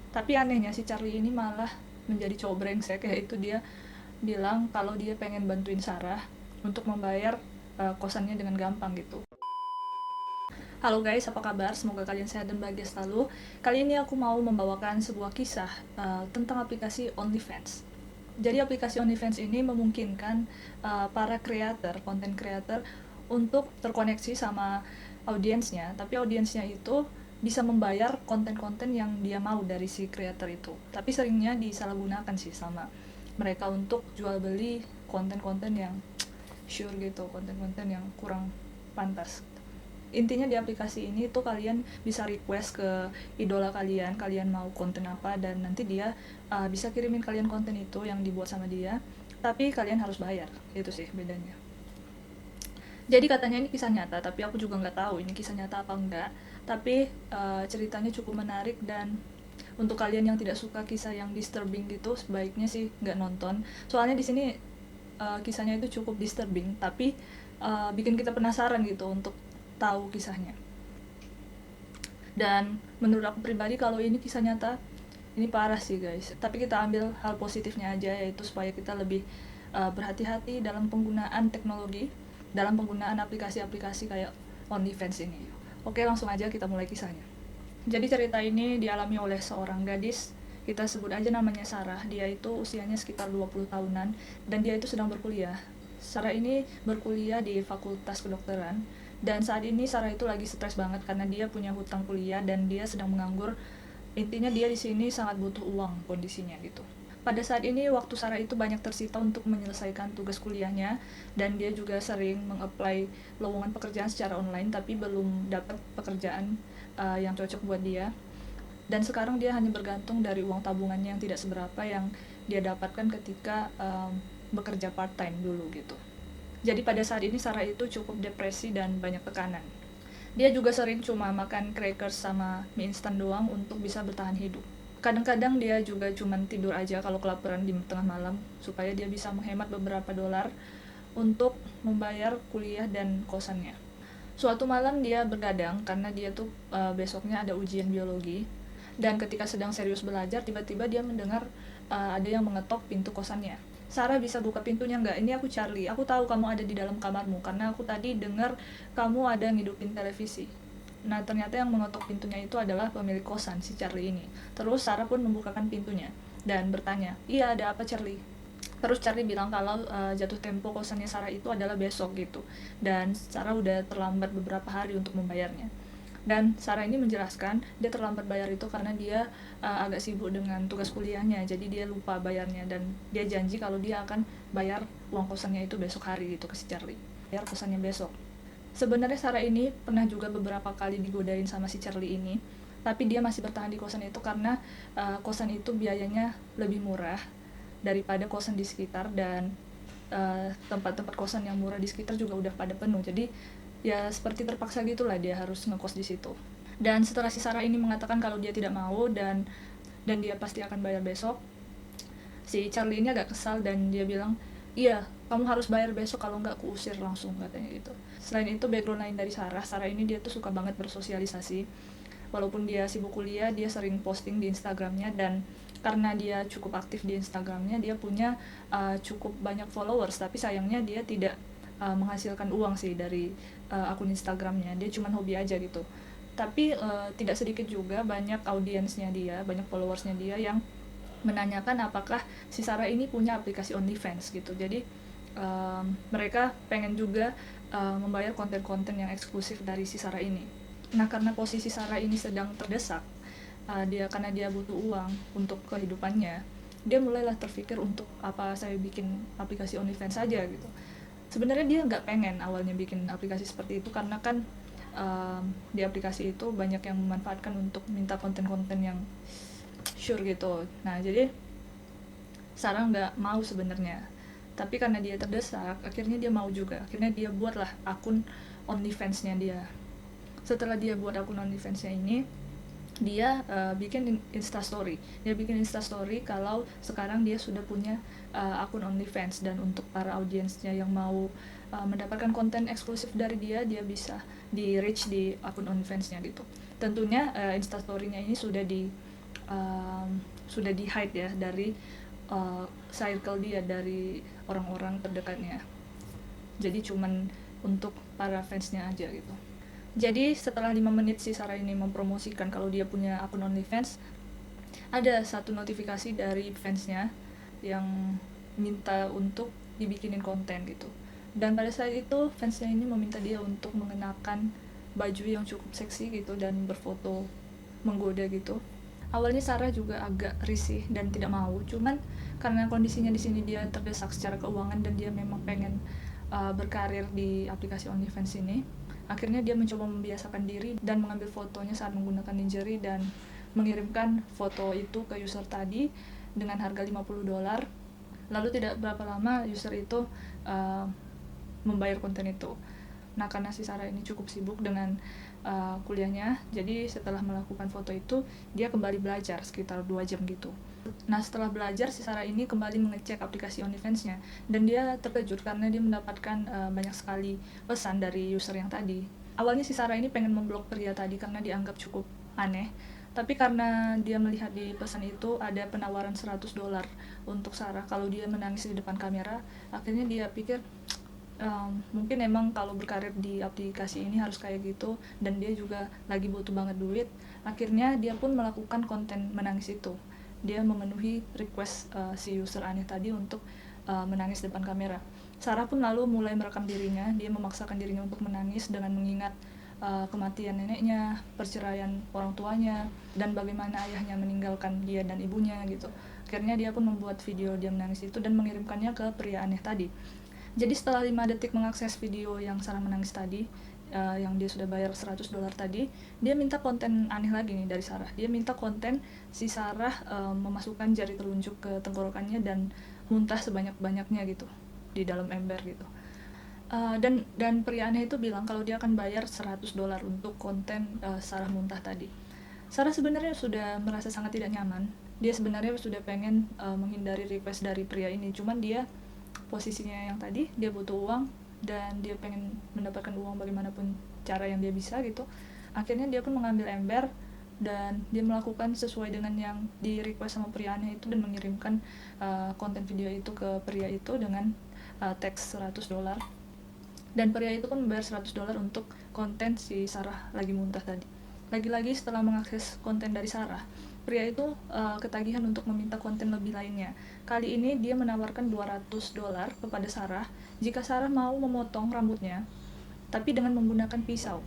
Tapi anehnya si Charlie ini malah menjadi cowok brengsek, yaitu dia bilang kalau dia pengen bantuin Sarah untuk membayar kosannya dengan gampang gitu. Halo guys, apa kabar? Semoga kalian sehat dan bahagia selalu. Kali ini aku mau membawakan sebuah kisah tentang aplikasi OnlyFans. Jadi aplikasi OnlyFans ini memungkinkan para creator, content creator untuk terkoneksi sama audiensnya, tapi audiensnya itu bisa membayar konten-konten yang dia mau dari si creator itu. Tapi seringnya disalahgunakan sih sama mereka untuk jual beli konten-konten yang sure gitu, konten-konten yang kurang pantas. Intinya di aplikasi ini tuh kalian bisa request ke idola kalian, kalian mau konten apa, dan nanti dia bisa kirimin kalian konten itu yang dibuat sama dia, tapi kalian harus bayar. Itu sih bedanya. Jadi katanya ini kisah nyata, tapi aku juga nggak tahu ini kisah nyata apa enggak. Tapi ceritanya cukup menarik, dan untuk kalian yang tidak suka kisah yang disturbing gitu, sebaiknya sih nggak nonton. Soalnya di sini kisahnya itu cukup disturbing, tapi bikin kita penasaran gitu untuk tahu kisahnya. Dan menurut aku pribadi kalau ini kisah nyata, ini parah sih guys. Tapi kita ambil hal positifnya aja, yaitu supaya kita lebih berhati-hati dalam penggunaan teknologi, dalam penggunaan aplikasi-aplikasi kayak OnlyFans ini. Oke, langsung aja kita mulai kisahnya. Jadi cerita ini dialami oleh seorang gadis, kita sebut aja namanya Sarah. Dia itu usianya sekitar 20 tahunan dan dia itu sedang berkuliah. Sarah ini berkuliah di Fakultas Kedokteran, dan saat ini Sarah itu lagi stres banget karena dia punya hutang kuliah dan dia sedang menganggur. Intinya dia di sini sangat butuh uang kondisinya gitu. Pada saat ini waktu Sarah itu banyak tersita untuk menyelesaikan tugas kuliahnya, dan dia juga sering meng-apply lowongan pekerjaan secara online tapi belum dapat pekerjaan yang cocok buat dia. Dan sekarang dia hanya bergantung dari uang tabungannya yang tidak seberapa yang dia dapatkan ketika bekerja part time dulu gitu. Jadi pada saat ini Sarah itu cukup depresi dan banyak tekanan. Dia juga sering cuma makan crackers sama mie instan doang untuk bisa bertahan hidup. Kadang-kadang dia juga cuma tidur aja kalau kelaparan di tengah malam, supaya dia bisa menghemat beberapa dolar untuk membayar kuliah dan kosannya. Suatu malam dia bergadang karena dia tuh besoknya ada ujian biologi, dan ketika sedang serius belajar tiba-tiba dia mendengar ada yang mengetok pintu kosannya. Sarah, bisa buka pintunya nggak? Ini aku Charlie. Aku tahu kamu ada di dalam kamarmu karena aku tadi dengar kamu ada ngidupin televisi. Nah, ternyata yang mengetok pintunya itu adalah pemilik kosan, si Charlie ini. Terus Sarah pun membukakan pintunya dan bertanya, iya ada apa Charlie? Terus Charlie bilang kalau jatuh tempo kosannya Sarah itu adalah besok gitu. Dan Sarah udah terlambat beberapa hari untuk membayarnya. Dan Sarah ini menjelaskan dia terlambat bayar itu karena dia agak sibuk dengan tugas kuliahnya, jadi dia lupa bayarnya, dan dia janji kalau dia akan bayar uang kosannya itu besok hari gitu ke si Charlie. Bayar kosannya besok. Sebenarnya Sarah ini pernah juga beberapa kali digodain sama si Charlie ini, tapi dia masih bertahan di kosan itu karena kosan itu biayanya lebih murah daripada kosan di sekitar, dan tempat-tempat kosan yang murah di sekitar juga udah pada penuh. Jadi ya seperti terpaksa gitulah dia harus ngekos di situ. Dan setelah si Sarah ini mengatakan kalau dia tidak mau dan dia pasti akan bayar besok, si Charlie ini agak kesal dan dia bilang, iya kamu harus bayar besok, kalau nggak aku usir langsung, katanya gitu. Selain itu background lain dari Sarah, Sarah ini dia tuh suka banget bersosialisasi. Walaupun dia sibuk kuliah, dia sering posting di Instagramnya, dan karena dia cukup aktif di Instagramnya, dia punya cukup banyak followers, tapi sayangnya dia tidak menghasilkan uang sih dari akun Instagramnya. Dia cuma hobi aja gitu. Tapi tidak sedikit juga banyak audiensnya dia, banyak followersnya dia yang menanyakan apakah si Sarah ini punya aplikasi OnlyFans gitu. Jadi mereka pengen juga membayar konten-konten yang eksklusif dari si Sarah ini. Nah, karena posisi Sarah ini sedang terdesak, karena dia butuh uang untuk kehidupannya, dia mulailah terpikir untuk apa saya bikin aplikasi OnlyFans saja gitu. Sebenarnya dia nggak pengen awalnya bikin aplikasi seperti itu karena kan di aplikasi itu banyak yang memanfaatkan untuk minta konten-konten yang sure gitu. Nah, jadi Sarah nggak mau sebenarnya, tapi karena dia terdesak akhirnya dia mau juga. Akhirnya dia buatlah akun OnlyFans-nya dia. Setelah dia buat akun OnlyFans-nya ini, dia bikin instastory. Dia bikin instastory kalau sekarang dia sudah punya akun OnlyFans, dan untuk para audiensnya yang mau mendapatkan konten eksklusif dari dia, dia bisa di reach di akun OnlyFans-nya gitu. Tentunya instastory-nya ini sudah di sudah di hide ya dari circle dia, dari orang-orang terdekatnya. Jadi cuman untuk para fansnya aja gitu. Jadi setelah 5 menit si Sarah ini mempromosikan kalau dia punya akun OnlyFans, ada satu notifikasi dari fansnya yang minta untuk dibikinin konten gitu. Dan pada saat itu fansnya ini meminta dia untuk mengenakan baju yang cukup seksi gitu dan berfoto menggoda gitu. Awalnya Sarah juga agak risih dan tidak mau, cuman karena kondisinya di sini dia terdesak secara keuangan dan dia memang pengen berkarir di aplikasi OnlyFans ini. Akhirnya dia mencoba membiasakan diri dan mengambil fotonya saat menggunakan lingerie dan mengirimkan foto itu ke user tadi dengan harga $50. Lalu tidak berapa lama user itu membayar konten itu. Nah, karena si Sarah ini cukup sibuk dengan kuliahnya, jadi setelah melakukan foto itu dia kembali belajar sekitar 2 jam gitu. Nah, setelah belajar si Sarah ini kembali mengecek aplikasi OnlyFans-nya dan dia terkejut karena dia mendapatkan banyak sekali pesan dari user yang tadi. Awalnya si Sarah ini pengen memblok pria tadi karena dianggap cukup aneh, tapi karena dia melihat di pesan itu ada penawaran $100 untuk Sarah kalau dia menangis di depan kamera, akhirnya dia pikir mungkin emang kalau berkarir di aplikasi ini harus kayak gitu dan dia juga lagi butuh banget duit. Akhirnya dia pun melakukan konten menangis itu. Dia memenuhi request si user aneh tadi untuk menangis depan kamera. Sarah pun lalu mulai merekam dirinya. Dia memaksakan dirinya untuk menangis dengan mengingat kematian neneknya, perceraian orang tuanya, dan bagaimana ayahnya meninggalkan dia dan ibunya gitu. Akhirnya dia pun membuat video dia menangis itu dan mengirimkannya ke pria aneh tadi. Jadi setelah 5 detik mengakses video yang Sarah menangis tadi, yang dia sudah bayar $100 tadi, dia minta konten aneh lagi nih dari Sarah. Dia minta konten si Sarah memasukkan jari telunjuk ke tenggorokannya dan muntah sebanyak-banyaknya gitu di dalam ember gitu. Dan pria aneh itu bilang kalau dia akan bayar $100 untuk konten Sarah muntah tadi. Sarah sebenarnya sudah merasa sangat tidak nyaman. Dia sebenarnya sudah pengen menghindari request dari pria ini, cuman dia posisinya yang tadi dia butuh uang dan dia pengen mendapatkan uang bagaimanapun cara yang dia bisa gitu. Akhirnya dia pun mengambil ember dan dia melakukan sesuai dengan yang di request sama pria aneh itu dan mengirimkan konten video itu ke pria itu dengan teks $100. Dan pria itu pun membayar $100 untuk konten si Sarah lagi muntah tadi. Lagi-lagi setelah mengakses konten dari Sarah, pria itu ketagihan untuk meminta konten lebih lainnya. Kali ini dia menawarkan $200 kepada Sarah jika Sarah mau memotong rambutnya, tapi dengan menggunakan pisau.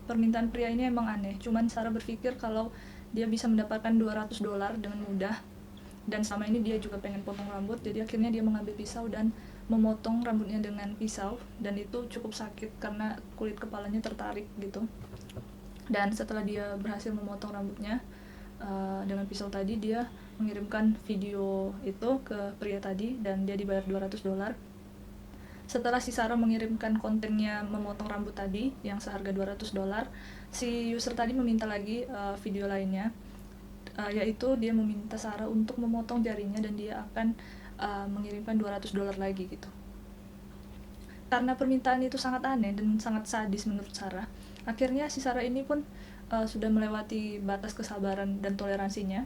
Permintaan pria ini emang aneh, cuman Sarah berpikir kalau dia bisa mendapatkan $200 dengan mudah, dan sama ini dia juga pengen potong rambut, jadi akhirnya dia mengambil pisau dan memotong rambutnya dengan pisau, dan itu cukup sakit karena kulit kepalanya tertarik gitu. Dan setelah dia berhasil memotong rambutnya dengan pisau tadi, dia mengirimkan video itu ke pria tadi dan dia dibayar $200. Setelah si Sarah mengirimkan kontennya memotong rambut tadi yang seharga $200, si user tadi meminta lagi video lainnya, yaitu dia meminta Sarah untuk memotong jarinya dan dia akan mengirimkan $200 lagi gitu. Karena permintaan itu sangat aneh dan sangat sadis menurut Sarah, akhirnya si Sarah ini pun sudah melewati batas kesabaran dan toleransinya.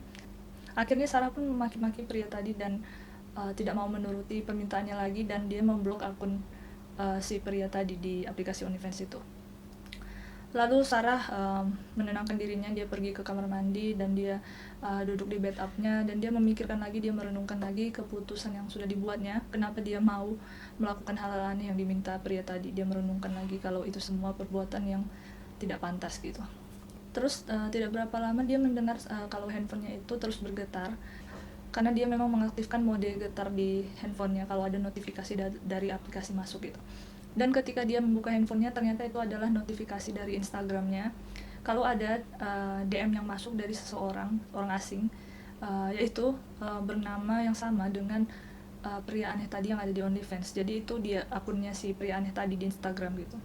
Akhirnya Sarah pun memaki-maki pria tadi dan tidak mau menuruti permintaannya lagi, dan dia memblok akun si pria tadi di aplikasi OnlyFans itu. Lalu Sarah menenangkan dirinya, dia pergi ke kamar mandi dan dia duduk di bathtubnya dan dia memikirkan lagi, dia merenungkan lagi keputusan yang sudah dibuatnya, kenapa dia mau melakukan hal-hal aneh yang diminta pria tadi. Dia merenungkan lagi kalau itu semua perbuatan yang tidak pantas gitu. Terus tidak berapa lama dia mendengar kalau handphonenya itu terus bergetar, karena dia memang mengaktifkan mode getar di handphonenya kalau ada notifikasi dari aplikasi masuk gitu. Dan ketika dia membuka handphonenya, ternyata itu adalah notifikasi dari Instagramnya kalau ada DM yang masuk dari seseorang, orang asing, yaitu bernama yang sama dengan pria aneh tadi yang ada di OnlyFans. Jadi itu dia akunnya si pria aneh tadi di Instagram gitu.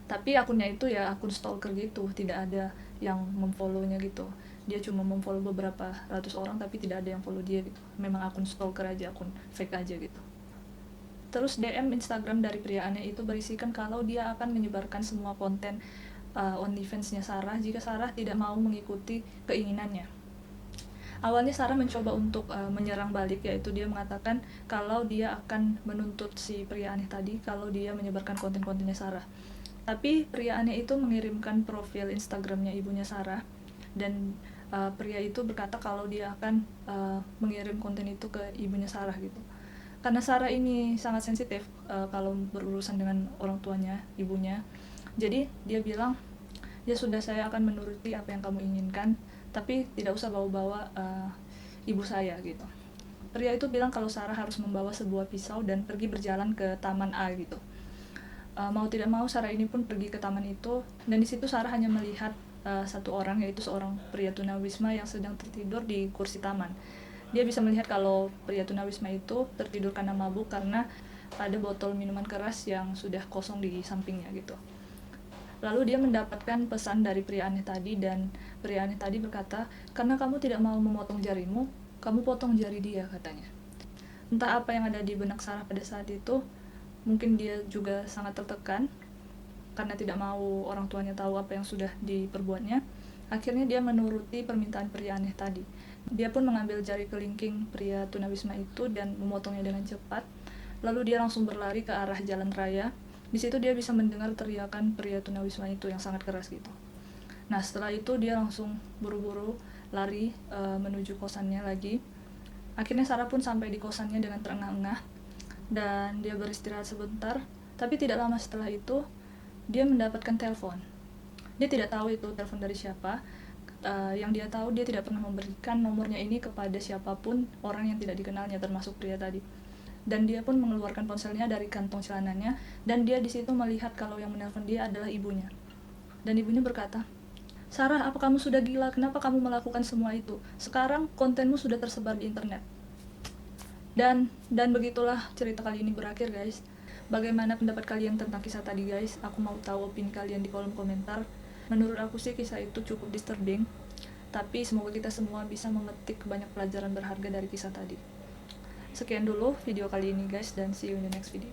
Tapi akunnya itu ya akun stalker gitu, tidak ada yang memfollow-nya gitu. Dia cuma memfollow beberapa ratus orang tapi tidak ada yang follow dia gitu. Memang akun stalker aja, akun fake aja gitu. Terus DM Instagram dari pria aneh itu berisikan kalau dia akan menyebarkan semua konten OnlyFans-nya Sarah jika Sarah tidak mau mengikuti keinginannya. Awalnya Sarah mencoba untuk menyerang balik, yaitu dia mengatakan kalau dia akan menuntut si pria aneh tadi kalau dia menyebarkan konten-kontennya Sarah. Tapi pria aneh itu mengirimkan profil Instagramnya ibunya Sarah, dan pria itu berkata kalau dia akan mengirim konten itu ke ibunya Sarah gitu. Karena Sarah ini sangat sensitif kalau berurusan dengan orang tuanya, ibunya. Jadi dia bilang, ya sudah, saya akan menuruti apa yang kamu inginkan, tapi tidak usah bawa-bawa ibu saya gitu. Pria itu bilang kalau Sarah harus membawa sebuah pisau dan pergi berjalan ke taman A gitu. Mau tidak mau Sarah ini pun pergi ke taman itu, dan di situ Sarah hanya melihat satu orang, yaitu seorang pria tunawisma yang sedang tertidur di kursi taman. Dia bisa melihat kalau pria tunawisma itu tertidur karena mabuk karena ada botol minuman keras yang sudah kosong di sampingnya gitu. Lalu dia mendapatkan pesan dari pria aneh tadi, dan pria aneh tadi berkata, karena kamu tidak mau memotong jarimu, kamu potong jari dia, katanya. Entah apa yang ada di benak Sarah pada saat itu, mungkin dia juga sangat tertekan karena tidak mau orang tuanya tahu apa yang sudah diperbuatnya. Akhirnya dia menuruti permintaan pria aneh tadi. Dia pun mengambil jari kelingking pria tunawisma itu dan memotongnya dengan cepat. Lalu dia langsung berlari ke arah jalan raya. Di situ dia bisa mendengar teriakan pria tunawisma itu yang sangat keras gitu. Nah, setelah itu dia langsung buru-buru lari menuju kosannya lagi. Akhirnya Sarah pun sampai di kosannya dengan terengah-engah dan dia beristirahat sebentar. Tapi tidak lama setelah itu dia mendapatkan telepon. Dia tidak tahu itu telepon dari siapa. Yang dia tahu, dia tidak pernah memberikan nomornya ini kepada siapapun orang yang tidak dikenalnya, termasuk pria tadi. Dan dia pun mengeluarkan ponselnya dari kantong celananya, dan dia di situ melihat kalau yang menelpon dia adalah ibunya. Dan ibunya berkata, Sarah, apa kamu sudah gila? Kenapa kamu melakukan semua itu? Sekarang kontenmu sudah tersebar di internet. Dan begitulah cerita kali ini berakhir, guys. Bagaimana pendapat kalian tentang kisah tadi, guys? Aku mau tahu opini kalian di kolom komentar. Menurut aku sih kisah itu cukup disturbing, tapi semoga kita semua bisa memetik banyak pelajaran berharga dari kisah tadi. Sekian dulu video kali ini, guys, dan see you in the next video.